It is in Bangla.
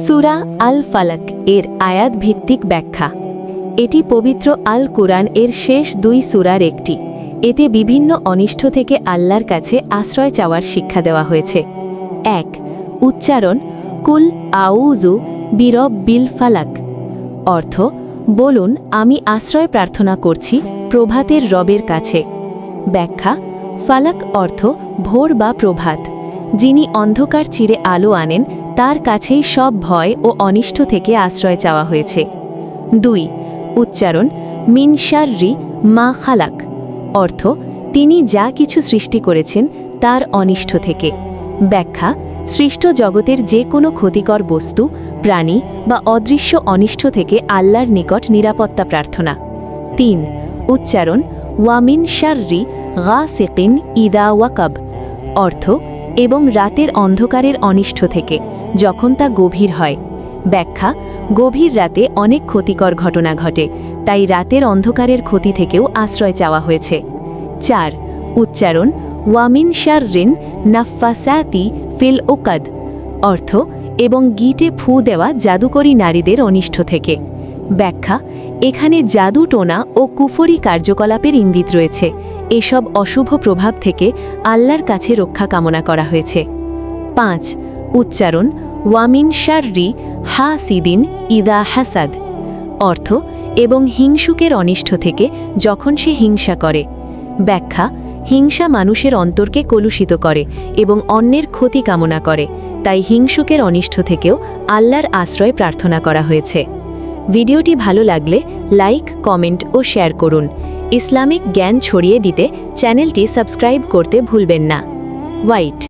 সূরা আল ফালাক এর আয়াত ভিত্তিক ব্যাখ্যা। এটি পবিত্র আল কুরআন এর শেষ 2 সূরার একটি। এতে বিভিন্ন অনিষ্ট থেকে আল্লাহর কাছে আশ্রয় চাওয়ার শিক্ষা দেওয়া হয়েছে। 1. উচ্চারণ কুল আউযু বিরব্বিল ফালাক। অর্থ বলুন, আমি আশ্রয় প্রার্থনা করছি প্রভাতের রবের কাছে। ব্যাখ্যা ফালাক অর্থ ভোর বা প্রভাত। যিনি অন্ধকার চিরে আলো আনেন, তার কাছেই সব ভয় ও অনিষ্ট থেকে আশ্রয় চাওয়া হয়েছে। 2. উচ্চারণ মিন শাররি মা খালাক। অর্থ তিনি যা কিছু সৃষ্টি করেছেন তার অনিষ্ট থেকে। ব্যাখ্যা সৃষ্ট জগতের যে কোনো ক্ষতিকর বস্তু, প্রাণী বা অদৃশ্য অনিষ্ট থেকে আল্লাহর নিকট নিরাপত্তা প্রার্থনা। 3. উচ্চারণ ওয়ামিন শাররি গাসিকিন ইদা ওয়াকাব। অর্থ এবং রাতের অন্ধকারের অনিষ্ট থেকে, যখন তা গভীর হয়। ব্যাখ্যা গভীর রাতে অনেক ক্ষতিকর ঘটনা ঘটে, তাই রাতের অন্ধকারের ক্ষতি থেকেও আশ্রয় চাওয়া হয়েছে। 4. উচ্চারণ ওয়ামিন শাররিন নাফাসাতি ফিল উকাদ। অর্থ এবং গিটে ফু দেওয়া জাদুকরী নারীদের অনিষ্ট থেকে। ব্যাখ্যা এখানে জাদু টোনা ও কুফরি কার্যকলাপের ইঙ্গিত রয়েছে। এসব অশুভ প্রভাব থেকে আল্লাহর কাছে রক্ষা কামনা করা হয়েছে। 5. উচ্চারণ ওয়ামিন শাররি হাসিদিন ইদা হাসাদ। অর্থ এবং হিংসুকের অনিষ্ট থেকে, যখন সে হিংসা করে। ব্যাখ্যা হিংসা মানুষের অন্তরকে কলুষিত করে এবং অন্যের ক্ষতি কামনা করে, তাই হিংসুকের অনিষ্ট থেকেও আল্লাহর আশ্রয় প্রার্থনা করা হয়েছে। ভিডিওটি ভালো লাগলে লাইক, কমেন্ট ও শেয়ার করুন। ইসলামিক জ্ঞান ছড়িয়ে দিতে চ্যানেলটি সাবস্ক্রাইব করতে ভুলবেন না। হোয়াইট।